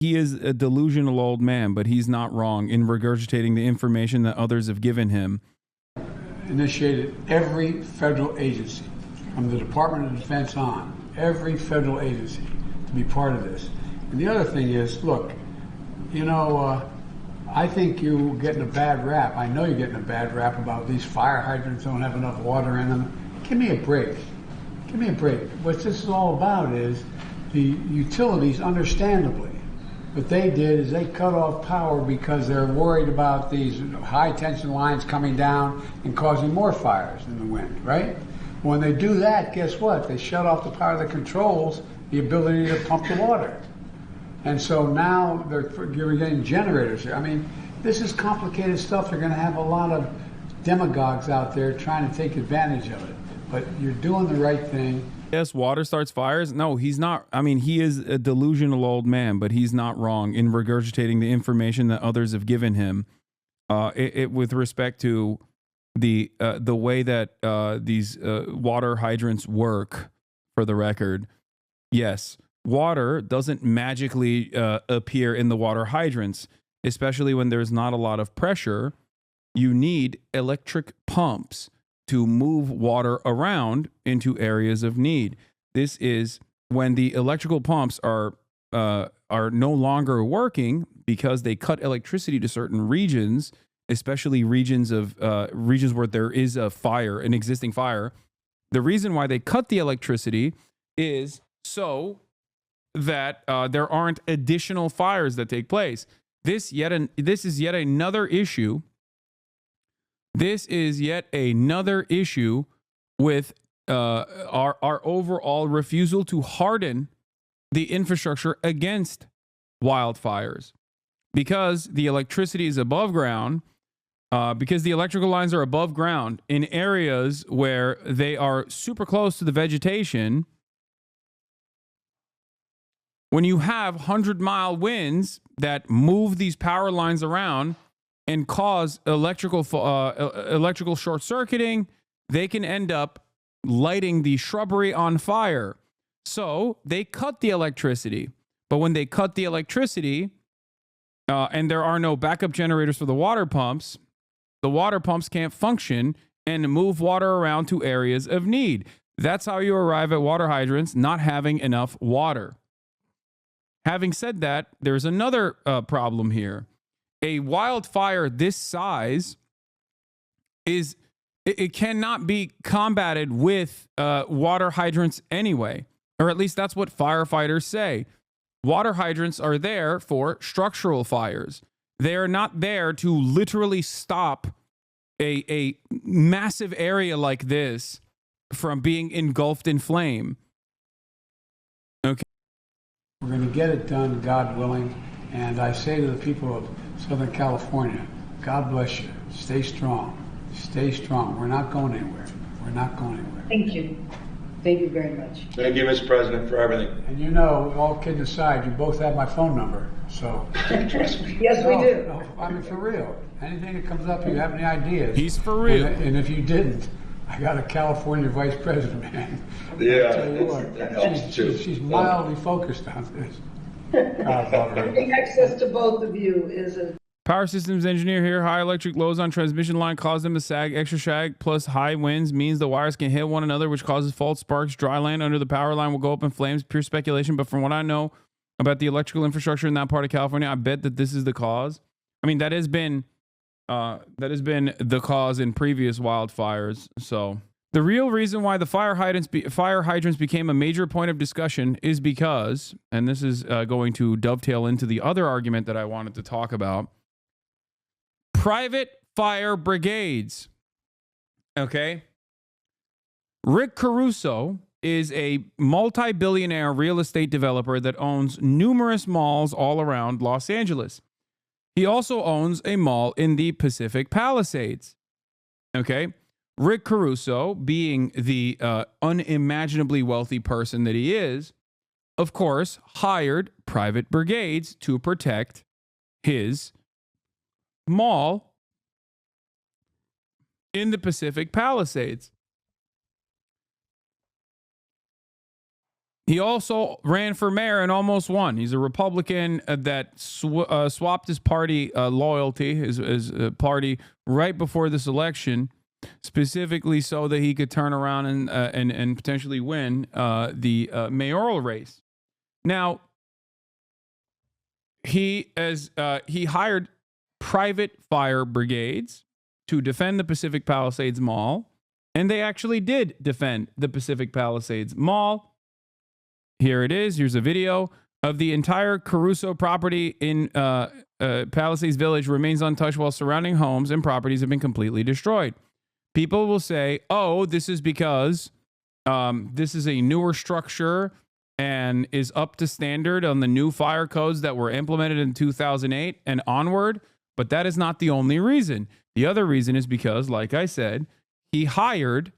he is a delusional old man, but he's not wrong in regurgitating the information that others have given him. Initiated every federal agency, from the Department of Defense on, every federal agency to be part of this. And the other thing is, look, you know, I think you're getting a bad rap. I know you're getting a bad rap about these fire hydrants don't have enough water in them. Give me a break. Give me a break. What this is all about is the utilities, understandably, what they did is they cut off power because they're worried about these high tension lines coming down and causing more fires in the wind, right? When they do that, guess what? They shut off the power that controls the ability to pump the water. And so now you're getting generators here. I mean, this is complicated stuff. You're going to have a lot of demagogues out there trying to take advantage of it. But you're doing the right thing. Yes, water starts fires. No, he's not. I mean, he is a delusional old man, but he's not wrong in regurgitating the information that others have given him with respect to the way that these water hydrants work, for the record. Yes, water doesn't magically appear in the water hydrants, especially when there's not a lot of pressure. You need electric pumps to move water around into areas of need. This is when the electrical pumps are no longer working because they cut electricity to certain regions, especially regions where there is a fire, an existing fire. The reason why they cut the electricity is so that there aren't additional fires that take place. This is yet another issue. This is yet another issue with our overall refusal to harden the infrastructure against wildfires, because the electricity is above ground, because the electrical lines are above ground in areas where they are super close to the vegetation. When you have 100-mile winds that move these power lines around and cause electrical short circuiting, they can end up lighting the shrubbery on fire. So they cut the electricity. But when they cut the electricity and there are no backup generators for the water pumps can't function and move water around to areas of need. That's how you arrive at water hydrants not having enough water. Having said that, there's another problem here. A wildfire this size it cannot be combated with water hydrants anyway, or at least that's what firefighters say. Water hydrants are there for structural fires. They are not there to literally stop a massive area like this from being engulfed in flame. Okay. We're going to get it done, God willing. And I say to the people of Southern California, God bless you. Stay strong. Stay strong. We're not going anywhere. We're not going anywhere. Thank you. Thank you very much. Thank you, Mr. President, for everything. And you know, all kidding aside, you both have my phone number. So Trust me. Yes, we do. No, I mean, for real. Anything that comes up, you have any ideas? He's for real. And if you didn't, I got a California vice president, man. Yeah, I'll tell you what, that helps too. she's mildly focused on this. God love her. Having access to both of you is a Power systems engineer here. High electric loads on transmission line cause them to sag. Extra sag plus high winds means the wires can hit one another, which causes fault sparks. Dry land under the power line will go up in flames. Pure speculation, but from what I know about the electrical infrastructure in that part of California, I bet that this is the cause. I mean, that has been the cause in previous wildfires. So the real reason why the fire hydrants became a major point of discussion is because, and this is going to dovetail into the other argument that I wanted to talk about, private fire brigades. Okay. Rick Caruso is a multi-billionaire real estate developer that owns numerous malls all around Los Angeles. He also owns a mall in the Pacific Palisades. Okay. Rick Caruso, being the unimaginably wealthy person that he is, of course, hired private brigades to protect his mall in the Pacific Palisades. He also ran for mayor and almost won. He's a Republican that swapped his party loyalty, his party, right before this election, specifically so that he could turn around and potentially win the mayoral race. Now, he hired private fire brigades to defend the Pacific Palisades Mall, and they actually did defend the Pacific Palisades Mall. Here it is. Here's a video of the entire Caruso property in Palisades Village remains untouched while surrounding homes and properties have been completely destroyed. People will say, oh, this is because this is a newer structure and is up to standard on the new fire codes that were implemented in 2008 and onward. But that is not the only reason. The other reason is because, like I said, he hired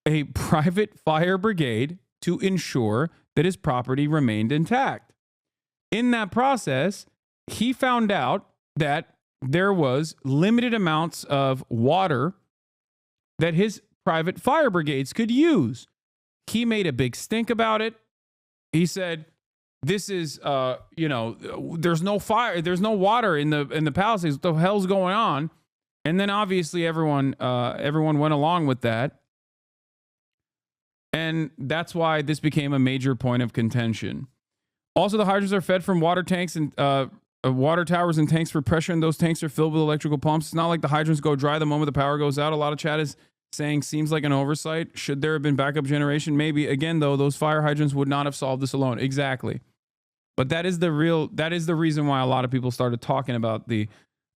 a private fire brigade to ensure that his property remained intact. In that process, he found out that there was limited amounts of water that his private fire brigades could use. He made a big stink about it. He said, this is, there's no fire, there's no water in the Palisades. What the hell's going on? And then obviously everyone went along with that. And that's why this became a major point of contention. Also, the hydrants are fed from water tanks and water towers and tanks for pressure, and those tanks are filled with electrical pumps. It's not like the hydrants go dry the moment the power goes out. A lot of chat is saying seems like an oversight. Should there have been backup generation? Maybe. Again, though, those fire hydrants would not have solved this alone. Exactly. But that is the reason why a lot of people started talking about the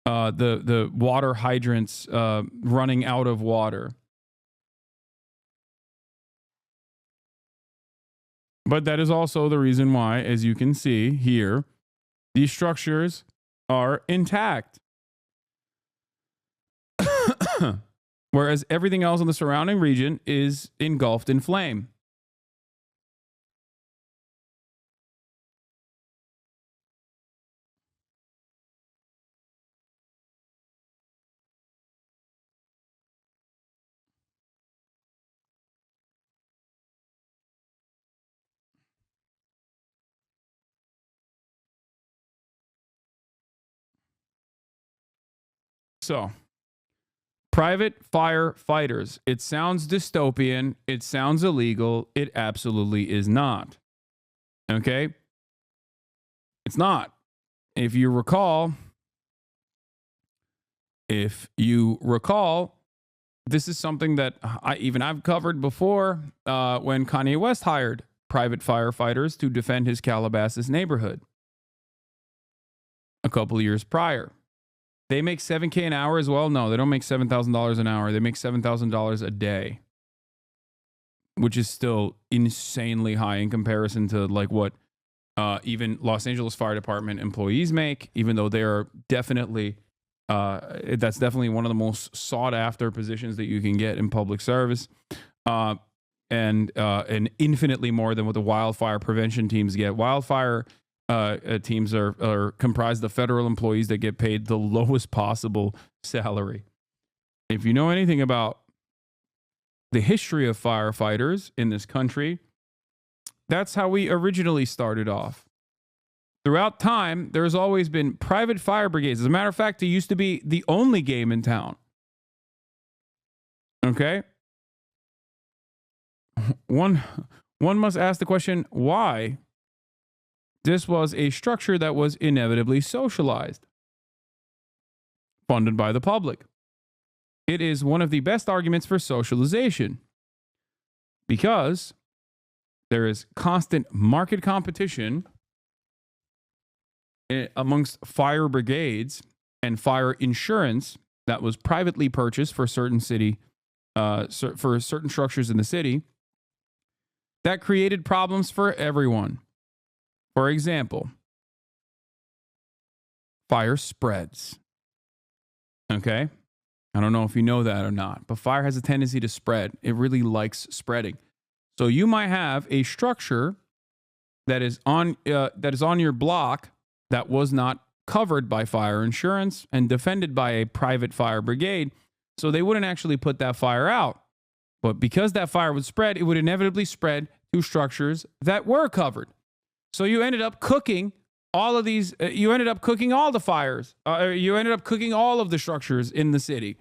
water hydrants running out of water. But that is also the reason why, as you can see here, these structures are intact. Whereas everything else in the surrounding region is engulfed in flame. So, private firefighters. It sounds dystopian. It sounds illegal. It absolutely is not. Okay? It's not. If you recall, this is something that I've covered before when Kanye West hired private firefighters to defend his Calabasas neighborhood a couple of years prior. They make $7,000 an hour as well? No, they don't make $7,000 an hour. They make $7,000 a day, which is still insanely high in comparison to like what even Los Angeles Fire Department employees make, even though they are definitely, that's definitely one of the most sought after positions that you can get in public service. And infinitely more than what the wildfire prevention teams get. Wildfire teams are comprised of federal employees that get paid the lowest possible salary. If you know anything about the history of firefighters in this country, that's how we originally started off. Throughout time, there's always been private fire brigades. As a matter of fact, it used to be the only game in town. Okay? One must ask the question, why? This was a structure that was inevitably socialized, funded by the public. It is one of the best arguments for socialization because there is constant market competition amongst fire brigades and fire insurance that was privately purchased for certain for certain structures in the city that created problems for everyone. For example, fire spreads. Okay? I don't know if you know that or not, but fire has a tendency to spread. It really likes spreading. So you might have a structure that is on your block that was not covered by fire insurance and defended by a private fire brigade, so they wouldn't actually put that fire out. But because that fire would spread, it would inevitably spread to structures that were covered. So you ended up cooking all of these. You ended up cooking all the fires. You ended up cooking all of the structures in the city.